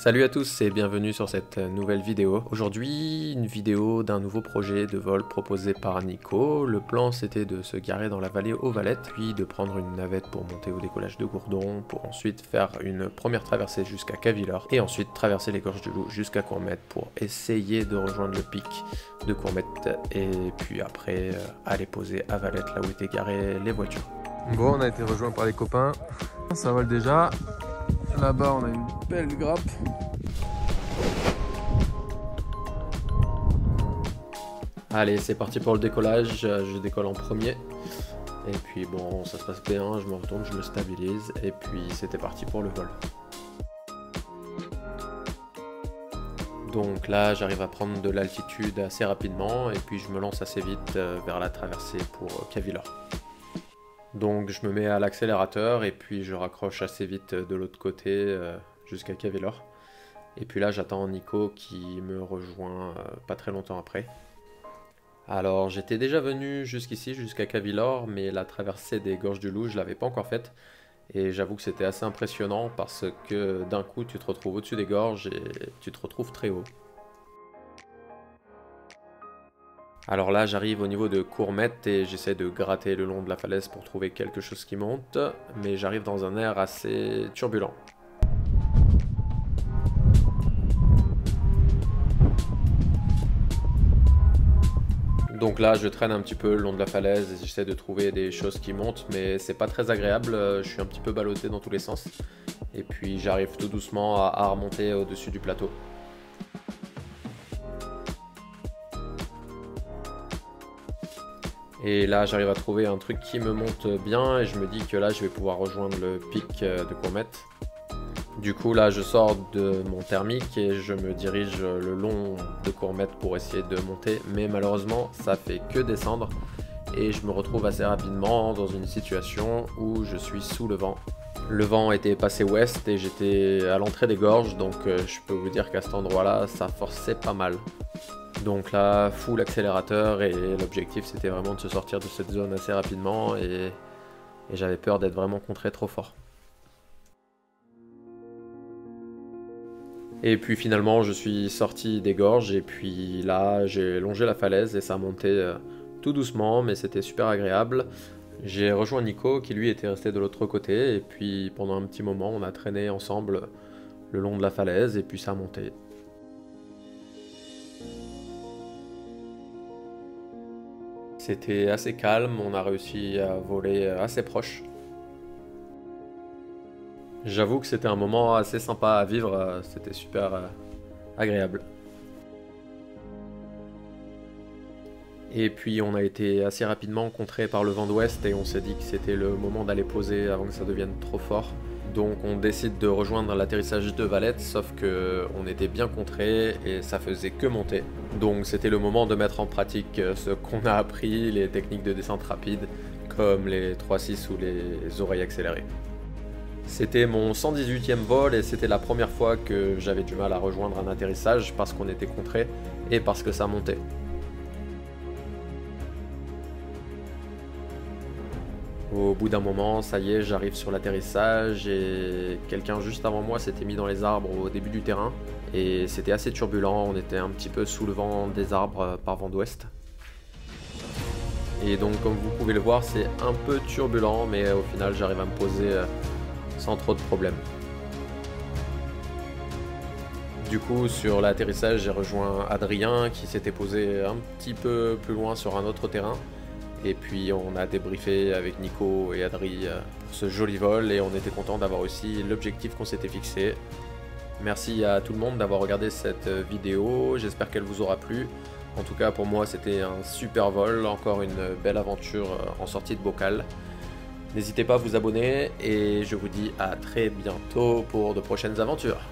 Salut à tous et bienvenue sur cette nouvelle vidéo. Aujourd'hui, une vidéo d'un nouveau projet de vol proposé par Nico. Le plan c'était de se garer dans la vallée aux Valettes, puis de prendre une navette pour monter au décollage de Gourdon, pour ensuite faire une première traversée jusqu'à Cavillor, et ensuite traverser les gorges du Loup jusqu'à Courmette pour essayer de rejoindre le pic de Courmette, et puis après aller poser à Valette là où étaient garées les voitures. Bon, on a été rejoint par les copains, ça vole déjà. Là-bas, on a une belle grappe. Allez, c'est parti pour le décollage. Je décolle en premier. Et puis bon, ça se passe bien. Je me retourne, je me stabilise. Et puis c'était parti pour le vol. Donc là, j'arrive à prendre de l'altitude assez rapidement. Et puis je me lance assez vite vers la traversée pour Cavillor. Donc je me mets à l'accélérateur et puis je raccroche assez vite de l'autre côté jusqu'à Cavillor. Et puis là j'attends Nico qui me rejoint pas très longtemps après. Alors j'étais déjà venu jusqu'ici, jusqu'à Cavillor, mais la traversée des gorges du Loup je l'avais pas encore faite. Et j'avoue que c'était assez impressionnant parce que d'un coup tu te retrouves au-dessus des gorges et tu te retrouves très haut. Alors là j'arrive au niveau de Courmette et j'essaie de gratter le long de la falaise pour trouver quelque chose qui monte, mais j'arrive dans un air assez turbulent. Donc là je traîne un petit peu le long de la falaise et j'essaie de trouver des choses qui montent, mais c'est pas très agréable, je suis un petit peu ballotté dans tous les sens. Et puis j'arrive tout doucement à remonter au-dessus du plateau. Et là j'arrive à trouver un truc qui me monte bien et je me dis que là je vais pouvoir rejoindre le pic de Courmette. Du coup là je sors de mon thermique et je me dirige le long de Courmette pour essayer de monter, mais malheureusement ça fait que descendre et je me retrouve assez rapidement dans une situation où je suis sous le vent. Le vent était passé ouest et j'étais à l'entrée des gorges, donc je peux vous dire qu'à cet endroit là ça forçait pas mal. Donc là, full accélérateur et l'objectif c'était vraiment de se sortir de cette zone assez rapidement et j'avais peur d'être vraiment contré trop fort. Et puis finalement je suis sorti des gorges et puis là j'ai longé la falaise et ça montait tout doucement mais c'était super agréable. J'ai rejoint Nico qui lui était resté de l'autre côté et puis pendant un petit moment on a traîné ensemble le long de la falaise et puis ça montait. C'était assez calme, on a réussi à voler assez proche. J'avoue que c'était un moment assez sympa à vivre, c'était super agréable. Et puis on a été assez rapidement contré par le vent d'ouest et on s'est dit que c'était le moment d'aller poser avant que ça devienne trop fort. Donc on décide de rejoindre l'atterrissage de Valette, sauf que on était bien contré et ça faisait que monter. Donc c'était le moment de mettre en pratique ce qu'on a appris, les techniques de descente rapide, comme les 3-6 ou les oreilles accélérées. C'était mon 118e vol et c'était la première fois que j'avais du mal à rejoindre un atterrissage parce qu'on était contré et parce que ça montait. Au bout d'un moment, ça y est, j'arrive sur l'atterrissage et quelqu'un juste avant moi s'était mis dans les arbres au début du terrain et c'était assez turbulent, on était un petit peu sous le vent des arbres par vent d'ouest. Et donc comme vous pouvez le voir, c'est un peu turbulent mais au final j'arrive à me poser sans trop de problèmes. Du coup sur l'atterrissage j'ai rejoint Adrien qui s'était posé un petit peu plus loin sur un autre terrain. Et puis on a débriefé avec Nico et Adri pour ce joli vol et on était content d'avoir aussi l'objectif qu'on s'était fixé. Merci à tout le monde d'avoir regardé cette vidéo, j'espère qu'elle vous aura plu. En tout cas pour moi c'était un super vol, encore une belle aventure en sortie de bocal. N'hésitez pas à vous abonner et je vous dis à très bientôt pour de prochaines aventures.